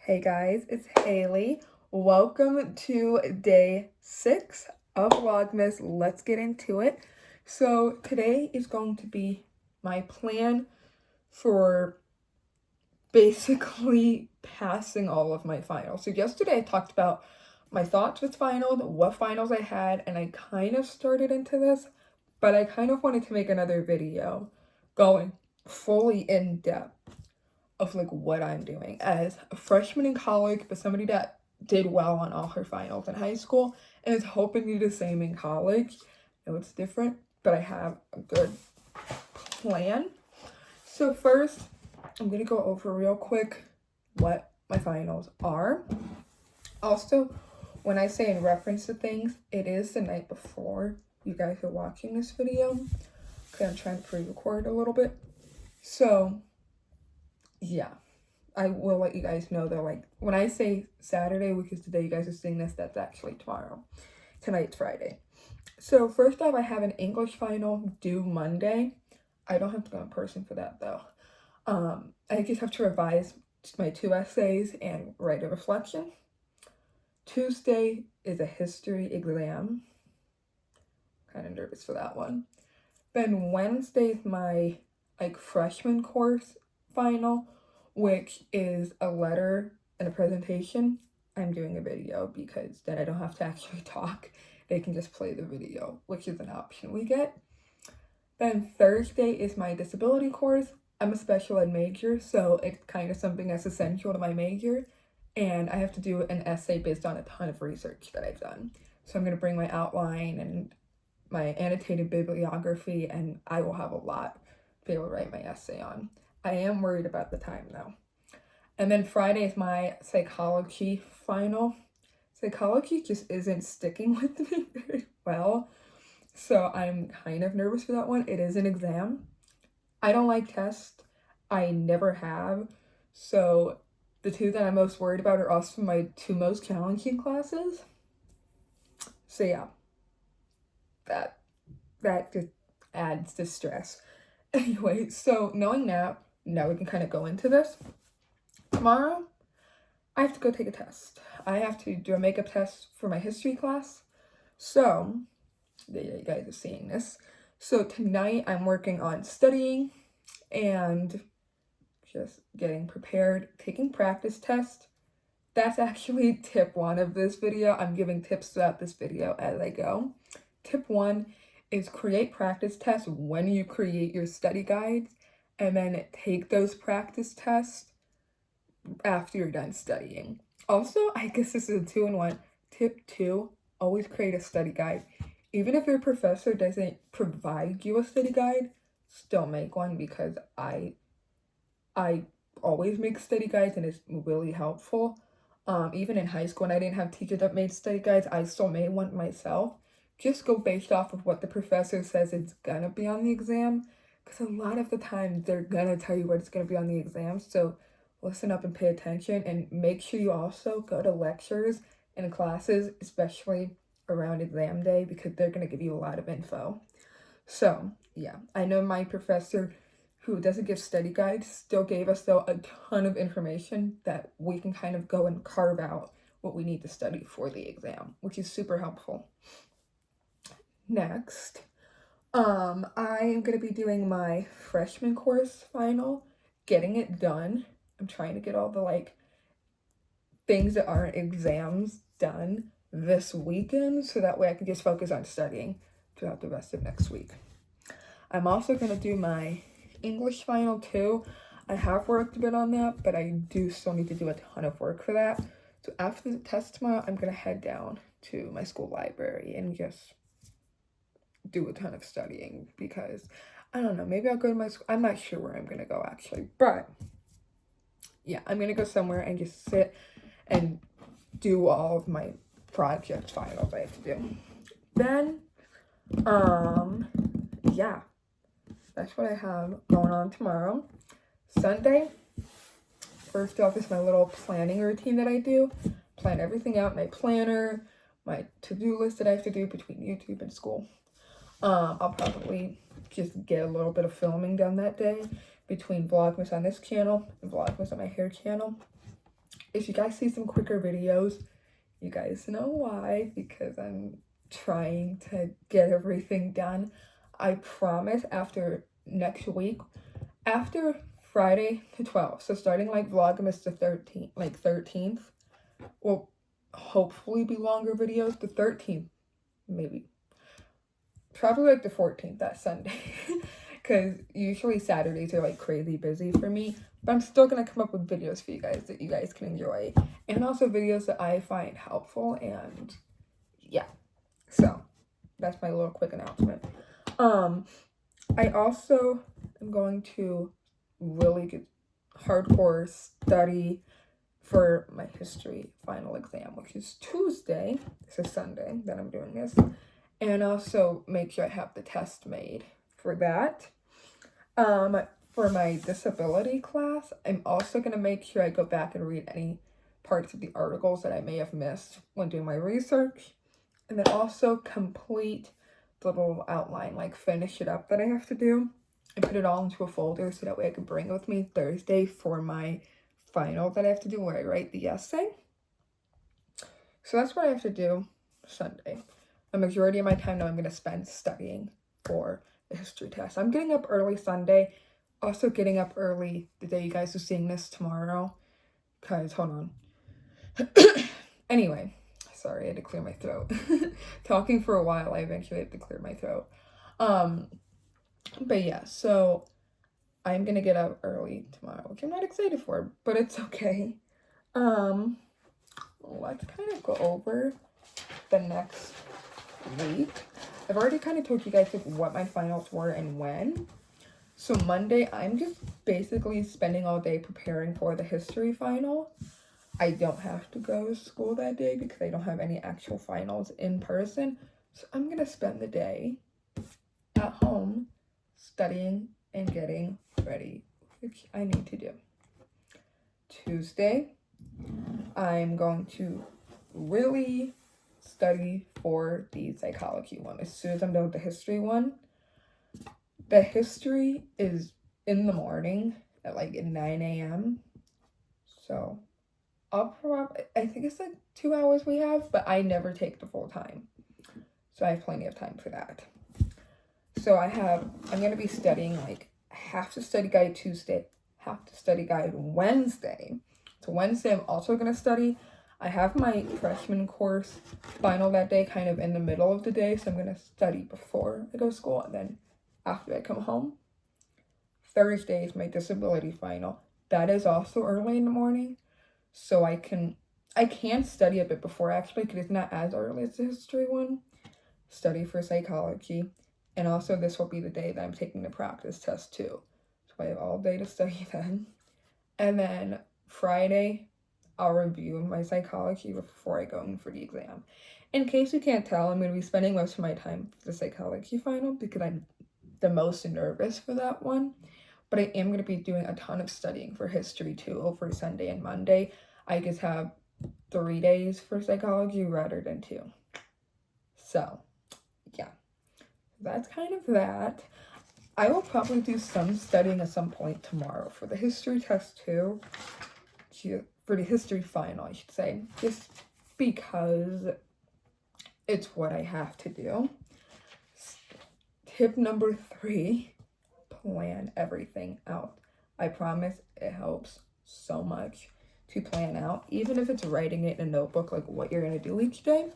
Hey guys, it's Haley. Welcome to day 6 of Vlogmas. Let's get into it. So today is going to be my plan for basically passing all of my finals. So yesterday I talked about my thoughts with finals, what finals I had, and I kind of started into this, but I kind of wanted to make another video going fully in depth of like what I'm doing as a freshman in college, but somebody that did well on all her finals in high school and is hoping to do the same in college. I know it's different, but I have a good plan. So first, I'm gonna go over real quick what my finals are. Also, when I say in reference to things, it is the night before you guys are watching this video. Okay, I'm trying to pre-record a little bit. So yeah, I will let you guys know that, like, when I say Saturday, which is the day you guys are seeing this, that's actually tomorrow. Tonight's Friday. So first off, I have an English final due Monday. I don't have to go in person for that though. I just have to revise my 2 essays and write a reflection. Tuesday is a history exam. Kind of nervous for that one. Then Wednesday is my freshman course final, which is a letter and a presentation. I'm doing a video because then I don't have to actually talk. They can just play the video, which is an option we get. Then Thursday is my disability course. I'm a special ed major, so it's kind of something that's essential to my major. And I have to do an essay based on a ton of research that I've done. So I'm going to bring my outline and my annotated bibliography, and I will have a lot to be able to write my essay on. I am worried about the time though. And then Friday is my psychology final. Psychology just isn't sticking with me very well, so I'm kind of nervous for that one. It is an exam. I don't like tests. I never have. So the 2 that I'm most worried about are also my 2 most challenging classes. So yeah, that just adds to stress. Anyway, so knowing that, now we can kind of go into this. Tomorrow, I have to go take a test. I have to do a makeup test for my history class. So, there you guys are seeing this. So tonight, I'm working on studying and just getting prepared, taking practice tests. That's actually tip 1 of this video. I'm giving tips throughout this video as I go. Tip 1 is create practice tests when you create your study guides, and then take those practice tests after you're done studying. Also, I guess this is a 2-in-1. Tip 2, always create a study guide. Even if your professor doesn't provide you a study guide, still make one, because I always make study guides and it's really helpful. Even in high school, when I didn't have teachers that made study guides, I still made one myself. Just go based off of what the professor says it's gonna be on the exam, because a lot of the time they're gonna tell you what it's gonna be on the exam. So listen up and pay attention, and make sure you also go to lectures and classes, especially around exam day, because they're gonna give you a lot of info. So yeah, I know my professor, who doesn't give study guides, still gave us though a ton of information that we can kind of go and carve out what we need to study for the exam, which is super helpful. Next, I am going to be doing my freshman course final, getting it done. I'm trying to get all the things that aren't exams done this weekend, so that way I can just focus on studying throughout the rest of next week. I'm also going to do my English final too. I have worked a bit on that, but I do still need to do a ton of work for that. So after the test tomorrow, I'm going to head down to my school library and just do a ton of studying, because I don't know, maybe I'll go to my school. I'm not sure where I'm going to go actually, but yeah, I'm going to go somewhere and just sit and do all of my project finals I have to do. Then, yeah, that's what I have going on tomorrow. Sunday, first off, is my little planning routine that I do. Plan everything out, my planner, my to-do list that I have to do between YouTube and school. I'll probably just get a little bit of filming done that day between Vlogmas on this channel and Vlogmas on my hair channel. If you guys see some quicker videos, you guys know why, because I'm trying to get everything done. I promise after next week, after Friday the 12th, so starting like Vlogmas the 13th, like 13th, will hopefully be longer videos. The 13th, maybe. Probably like the 14th, that Sunday. Because usually Saturdays are like crazy busy for me. But I'm still going to come up with videos for you guys that you guys can enjoy. And also videos that I find helpful. And yeah. So that's my little quick announcement. I also am going to really get hardcore study for my history final exam, which is Tuesday. It's a Sunday that I'm doing this. And also make sure I have the test made for that. For my disability class, I'm also going to make sure I go back and read any parts of the articles that I may have missed when doing my research. And then also complete the little outline, like finish it up that I have to do and put it all into a folder so that way I can bring it with me Thursday for my final that I have to do where I write the essay. So that's what I have to do Sunday. A majority of my time now I'm going to spend studying for the history test. I'm getting up early Sunday. Also getting up early the day you guys are seeing this tomorrow. Guys, hold on. Anyway, sorry, I had to clear my throat. Talking for a while, I eventually had to clear my throat. But yeah, so I'm gonna get up early tomorrow, which I'm not excited for, but it's okay. Let's kind of go over the next week. I've already kind of told you guys like what my finals were and when. So Monday, I'm just basically spending all day preparing for the history final. I don't have to go to school that day because I don't have any actual finals in person. So I'm going to spend the day at home studying and getting ready, which I need to do. Tuesday, I'm going to really study for the psychology one. As soon as I'm done with the history one, the history is in the morning at like 9 a.m. So I think it's like 2 hours we have, but I never take the full time. So I have plenty of time for that. So I'm going to be studying like half the study guide Tuesday, half the study guide Wednesday. So Wednesday I'm also going to study. I have my freshman course final that day kind of in the middle of the day. So I'm going to study before I go to school and then after I come home. Thursday is my disability final. That is also early in the morning. So I can study a bit before actually because it's not as early as the history one. Study for psychology. And also this will be the day that I'm taking the practice test too. So I have all day to study then. And then Friday, I'll review my psychology before I go in for the exam. In case you can't tell, I'm going to be spending most of my time for the psychology final because I'm the most nervous for that one. But I am going to be doing a ton of studying for history too over Sunday and Monday. I just have 3 days for psychology rather than 2. So, yeah. That's kind of that. I will probably do some studying at some point tomorrow for the history test too. For the history final, I should say. Just because it's what I have to do. Tip number 3, plan everything out. I promise it helps so much to plan out, even if it's writing it in a notebook, like what you're going to do each day,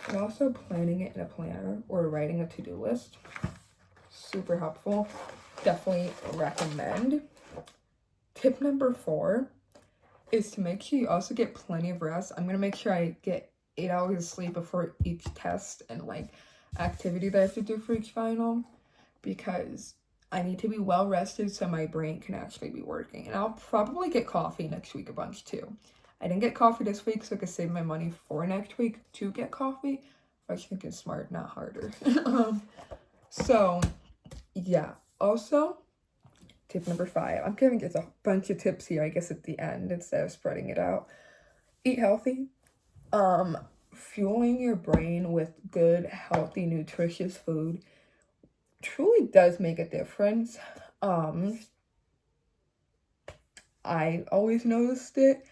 but also planning it in a planner or writing a to-do list. Super helpful. Definitely recommend. Tip number 4 is to make sure you also get plenty of rest. I'm going to make sure I get 8 hours of sleep before each test and like activity that I have to do for each final, because I need to be well rested so my brain can actually be working. And I'll probably get coffee next week a bunch too. I didn't get coffee this week, so I could save my money for next week to get coffee. I think it's smart, not harder. So, yeah. Also, tip number 5. I'm giving just a bunch of tips here, I guess, at the end instead of spreading it out. Eat healthy. Fueling your brain with good, healthy, nutritious food truly does make a difference. I always noticed it.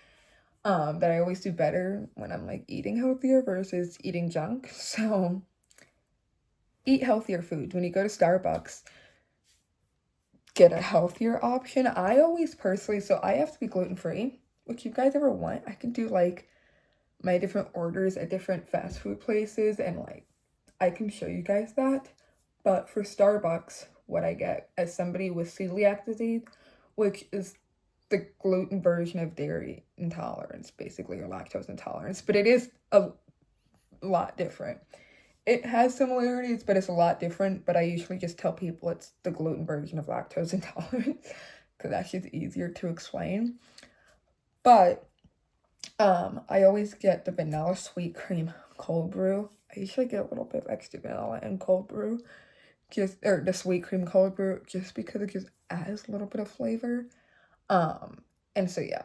that I always do better when I'm like eating healthier versus eating junk. So eat healthier foods. When you go to Starbucks, get a healthier option. I always personally, so I have to be gluten-free. If you guys ever want, I can do like my different orders at different fast food places, and like I can show you guys that. But for Starbucks, what I get as somebody with celiac disease, which is the gluten version of dairy intolerance, basically, or lactose intolerance, but it is a lot different. It has similarities, but it's a lot different. But I usually just tell people it's the gluten version of lactose intolerance because that's just easier to explain. But I always get the vanilla sweet cream cold brew. I usually get a little bit of extra vanilla and cold brew, or the sweet cream cold brew, just because it just adds a little bit of flavor. And so yeah,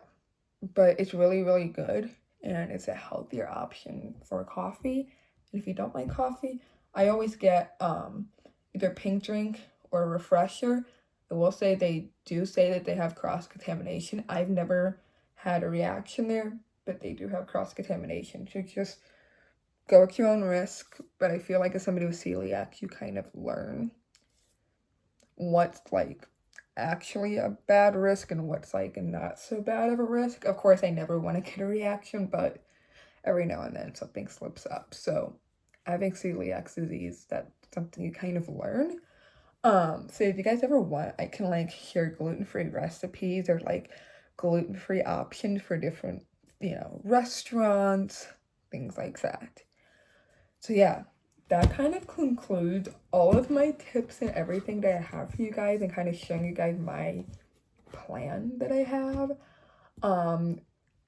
but it's really, really good, and it's a healthier option for coffee. And if you don't like coffee, I always get either pink drink or a refresher. I will say they do say that they have cross-contamination. I've never had a reaction there, but they do have cross-contamination. So just go at your own risk. But I feel like as somebody with celiac, you kind of learn what's like actually a bad risk and what's like not so bad of a risk. Of course, I never want to get a reaction, but every now and then something slips up. So having celiac disease, that's something you kind of learn. So if you guys ever want, I can like share gluten-free recipes or like gluten-free options for different, restaurants, things like that. So yeah, that kind of concludes all of my tips and everything that I have for you guys, and kind of showing you guys my plan that I have.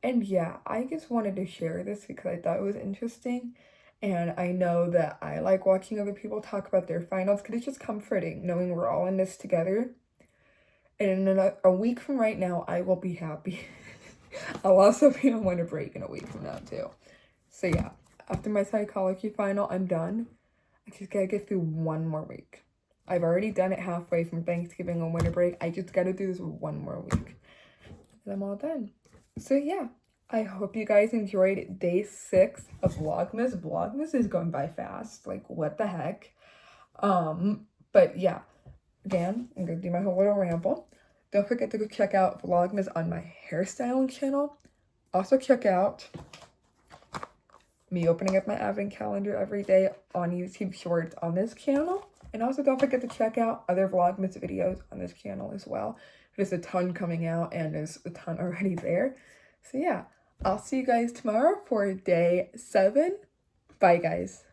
And yeah, I just wanted to share this because I thought it was interesting. And I know that I like watching other people talk about their finals because it's just comforting knowing we're all in this together. And in a week from right now, I will be happy. I'll also be on winter break in a week from now, too. So yeah, after my psychology final, I'm done. I just gotta get through one more week. I've already done it halfway from Thanksgiving on winter break. I just gotta do this one more week. And I'm all done. So yeah, I hope you guys enjoyed day 6 of Vlogmas. Vlogmas is going by fast. Like, what the heck? But yeah, again, I'm gonna do my whole little ramble. Don't forget to go check out Vlogmas on my hairstyling channel. Also check out me opening up my advent calendar every day on YouTube Shorts on this channel. And also don't forget to check out other Vlogmas videos on this channel as well. There's a ton coming out and there's a ton already there. So yeah, I'll see you guys tomorrow for day 7. Bye guys.